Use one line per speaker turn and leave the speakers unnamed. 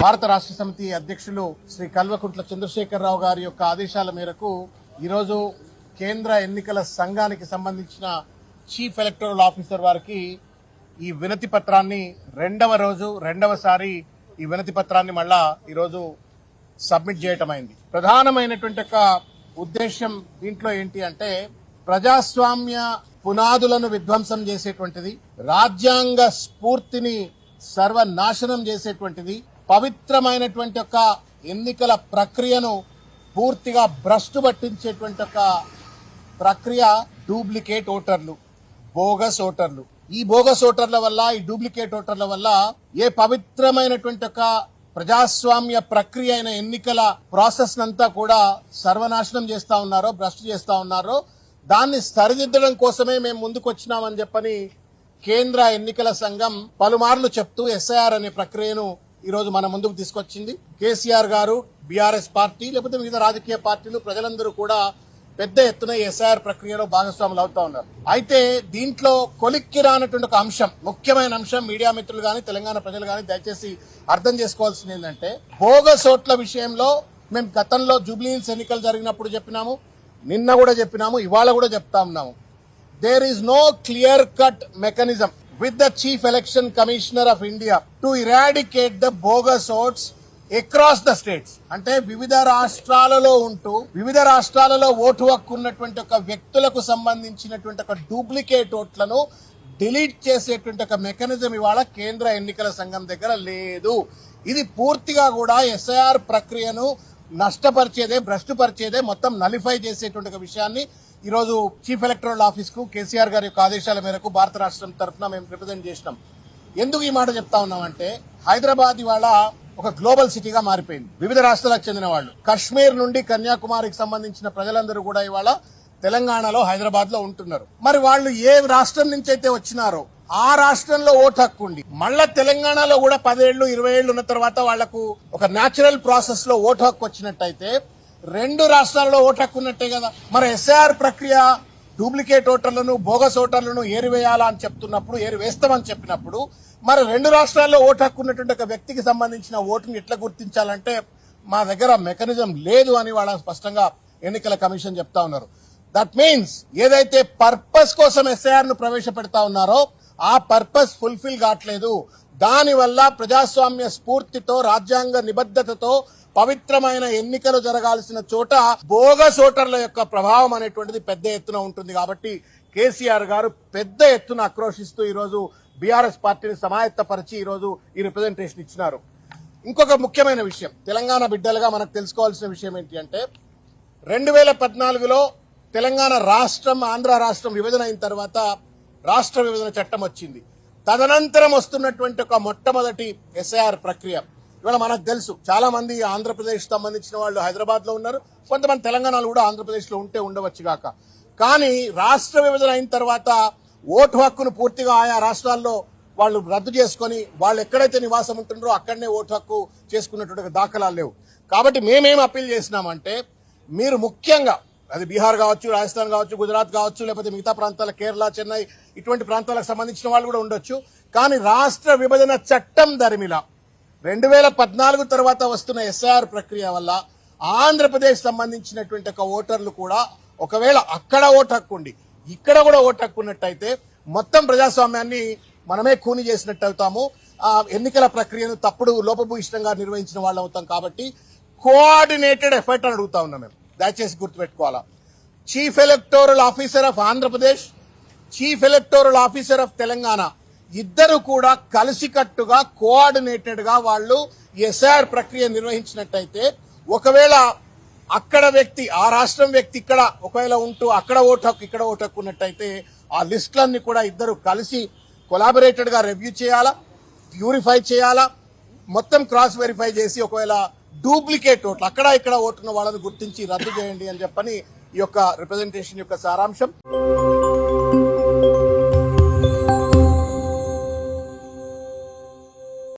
భారత రాష్ట్ర సమితి అధ్యక్షులు శ్రీ కల్వకుంట్ల చంద్రశేఖరరావు గారి యొక్క ఆదేశాల మేరకు ఈరోజు కేంద్ర ఎన్నికల సంఘానికి సంబంధించిన చీఫ్ ఎలక్టోరల్ ఆఫీసర్ వారికి ఈ వినతి పత్రాన్ని రెండవసారి ఈ వినతి పత్రాన్ని మళ్ళా ఈరోజు సబ్మిట్ చేయటం అయింది. ప్రధానమైనటువంటి ఒక ఉద్దేశం దీంట్లో ఏంటి అంటే ప్రజాస్వామ్య పునాదులను విధ్వంసం చేసేటువంటిది, రాజ్యాంగ స్ఫూర్తిని సర్వనాశనం చేసేటువంటిది, పవిత్రమైనటువంటి ఒక ఎన్నికల ప్రక్రియను పూర్తిగా భ్రష్టు పట్టించేటువంటి ఒక ప్రక్రియ డూప్లికేట్ ఓటర్లు, బోగస్ ఓటర్లు. ఈ బోగస్ ఓటర్ల వల్ల, ఈ డూప్లికేట్ ఓటర్ల వల్ల ఏ పవిత్రమైనటువంటి ఒక ప్రజాస్వామ్య ప్రక్రియ అయిన ఎన్నికల ప్రాసెస్ నంతా కూడా సర్వనాశనం చేస్తా ఉన్నారో, భ్రష్టు చేస్తా ఉన్నారో, దాన్ని సరిదిద్దడం కోసమే మేము ముందుకు వచ్చినామని చెప్పని కేంద్ర ఎన్నికల సంఘం పలుమార్లు చెప్తూ ఎస్ఐఆర్ అనే ప్రక్రియను ఈ రోజు మన ముందుకు తీసుకొచ్చింది. కేసీఆర్ గారు, బీఆర్ఎస్ పార్టీ, లేకపోతే వివిధ రాజకీయ పార్టీలు, ప్రజలందరూ కూడా పెద్ద ఎత్తున ఎస్ఐఆర్ ప్రక్రియలో భాగస్వాములు అవుతా ఉన్నారు. అయితే దీంట్లో కొలిక్కి రానటువంటి ఒక అంశం, ముఖ్యమైన అంశం, మీడియా మిత్రులు గాని, తెలంగాణ ప్రజలు గాని దయచేసి అర్థం చేసుకోవాల్సింది ఏంటంటే, బోగస్ ఓట్ల విషయంలో మేము గతంలో జూబ్లీహిల్స్ ఎన్నికలు జరిగినప్పుడు చెప్పినాము, నిన్న కూడా చెప్పినాము, ఇవాళ కూడా చెప్తా ఉన్నాము. There is no clear cut mechanism with the Chief Election Commissioner of India to eradicate the bogus votes across the states. అంటే వివిధ రాష్ట్రాలలో ఉంటూ వివిధ రాష్ట్రాలలో ఓటు హక్కు ఉన్నటువంటి ఒక వ్యక్తులకు సంబంధించినటువంటి ఒక డూప్లికేట్ ఓట్లను డిలీట్ చేసేటువంటి ఒక మెకానిజం ఇవాళ కేంద్ర ఎన్నికల సంఘం దగ్గర లేదు. ఇది పూర్తిగా కూడా ఎస్ఐఆర్ ప్రక్రియను నష్టపరిచేదే, భ్రష్టుపరిచేదే, మొత్తం నలిఫై చేసేటువంటి ఒక విషయాన్ని ఈరోజు చీఫ్ ఎలక్టోరల్ ఆఫీస్ కు కేసీఆర్ గారి యొక్క ఆదేశాల మేరకు భారత రాష్ట్రం తరఫున మేము రిప్రజెంట్ చేసినాం. ఎందుకు ఈ మాట చెప్తా ఉన్నామంటే, హైదరాబాద్ ఇవాళ ఒక గ్లోబల్ సిటీగా మారిపోయింది. వివిధ రాష్ట్రాలకు చెందిన వాళ్ళు, కశ్మీర్ నుండి కన్యాకుమారికి సంబంధించిన ప్రజలందరూ కూడా ఇవాళ తెలంగాణలో, హైదరాబాద్ లో ఉంటున్నారు. మరి వాళ్ళు ఏ రాష్ట్రం నుంచి అయితే వచ్చినారో ఆ రాష్ట్రంలో ఓటు హక్కు ఉండి, మళ్ళా తెలంగాణలో కూడా 10 ఏళ్లు 20 ఏళ్లు ఉన్న తర్వాత వాళ్లకు ఒక న్యాచురల్ ప్రాసెస్ లో ఓటు హక్కు వచ్చినట్టయితే రెండు రాష్ట్రాల్లో ఓటు హక్కు ఉన్నట్టే కదా. మరి ఎస్ఐఆర్ ప్రక్రియ డూప్లికేట్ ఓటర్లను, బోగస్ ఓటర్లను ఏరివేయాలా అని చెప్తున్నప్పుడు, ఏరివేస్తామని చెప్పినప్పుడు, మరి రెండు రాష్ట్రాల్లో ఓటు హక్కు ఉన్నటువంటి ఒక వ్యక్తికి సంబంధించిన ఓటుని ఎట్లా గుర్తించాలంటే మా దగ్గర మెకానిజం లేదు అని వాళ్ళ స్పష్టంగా ఎన్నికల కమిషన్ చెప్తా ఉన్నారు. దట్ మీన్స్ ఏదైతే పర్పస్ కోసం ఎస్ఐఆర్ ను ప్రవేశపెడతా ఉన్నారో ఆ పర్పస్ ఫుల్ఫిల్ కావట్లేదు. దానివల్ల ప్రజాస్వామ్య స్ఫూర్తితో, రాజ్యాంగ నిబద్ధతతో పవిత్రమైన ఎన్నికలు జరగాల్సిన చోట బోగస్ ఓటర్ల యొక్క ప్రభావం అనేటువంటిది పెద్ద ఎత్తున ఉంటుంది. కాబట్టి కేసీఆర్ గారు పెద్ద ఎత్తున ఆక్రోశిస్తూ ఈరోజు బీఆర్ఎస్ పార్టీని సమాయత్తపరిచి ఈరోజు ఈ రిప్రజెంటేషన్ ఇచ్చినారు. ఇంకొక ముఖ్యమైన విషయం, తెలంగాణ బిడ్డలుగా మనకు తెలుసుకోవాల్సిన విషయం ఏంటి అంటే, 2014లో తెలంగాణ రాష్ట్రం, ఆంధ్ర రాష్ట్రం విభజన అయిన తర్వాత రాష్ట్ర విభజన చట్టం వచ్చింది. తదనంతరం వస్తున్నటువంటి ఒక మొట్టమొదటి ఎస్ఐఆర్ ప్రక్రియ ఇవాళ మనకు తెలుసు. చాలా మంది ఆంధ్రప్రదేశ్ సంబంధించిన వాళ్ళు హైదరాబాద్ లో ఉన్నారు, కొంతమంది తెలంగాణలో కూడా ఆంధ్రప్రదేశ్ లో ఉంటే ఉండవచ్చు గాక. కానీ రాష్ట్ర విభజన అయిన తర్వాత ఓటు హక్కును పూర్తిగా ఆయా రాష్ట్రాల్లో వాళ్ళు రద్దు చేసుకుని వాళ్ళు ఎక్కడైతే నివాసం ఉంటున్నారో అక్కడనే ఓటు హక్కు చేసుకున్నటువంటి దాఖలాలు లేవు. కాబట్టి మేమేం అప్పీల్ చేసినామంటే, మీరు ముఖ్యంగా అది బీహార్ కావచ్చు, రాజస్థాన్ కావచ్చు, గుజరాత్ కావచ్చు, లేకపోతే మిగతా ప్రాంతాల, కేరళ, చెన్నై, ఇటువంటి ప్రాంతాలకు సంబంధించిన వాళ్ళు కూడా ఉండొచ్చు. కానీ రాష్ట్ర విభజన చట్టం దరిమిలా 2014 తర్వాత వస్తున్న ఎస్ఐఆర్ ప్రక్రియ వల్ల ఆంధ్రప్రదేశ్ సంబంధించినటువంటి ఒక ఓటర్లు కూడా ఒకవేళ అక్కడ ఓటు హక్కు ఉండి ఇక్కడ కూడా ఓటు హక్కు ఉన్నట్టయితే మొత్తం ప్రజాస్వామ్యాన్ని మనమే ఖూనీ చేసినట్టు అవుతాము. ఆ ఎన్నికల ప్రక్రియను తప్పుడు, లోపభూయిష్టంగా నిర్వహించిన వాళ్ళు అవుతాం. కాబట్టి కోఆర్డినేటెడ్ ఎఫర్ట్ అని అడుగుతా ఉన్నాం మేము. దయచేసి గుర్తుపెట్టుకోవాలా, chief electoral officer of Andhra Pradesh, chief electoral officer of Telangana ఇద్దరు కూడా కలిసికట్టుగా, కోఆర్డినేటెడ్ గా వాళ్ళు ఎస్ఐఆర్ ప్రక్రియ నిర్వహించినట్టయితే, ఒకవేళ అక్కడ వ్యక్తి, ఆ రాష్ట్రం వ్యక్తి ఇక్కడ ఒకవేళ ఉంటూ అక్కడ ఓటు హక్కు, ఇక్కడ ఓటు హక్కు ఉన్నట్టయితే ఆ లిస్టులన్నీ కూడా ఇద్దరు కలిసి కొలాబరేటెడ్ గా రివ్యూ చేయాలా, ప్యూరిఫై చేయాలా, మొత్తం క్రాస్ వెరిఫై చేసి ఒకవేళ డూప్లికేట్ ఓట్లు అక్కడ ఇక్కడ ఓటున్న వాళ్ళని గుర్తించి రద్దు చేయండి అని చెప్పని ఈ యొక్క రిప్రజెంటేషన్ యొక్క సారాంశం.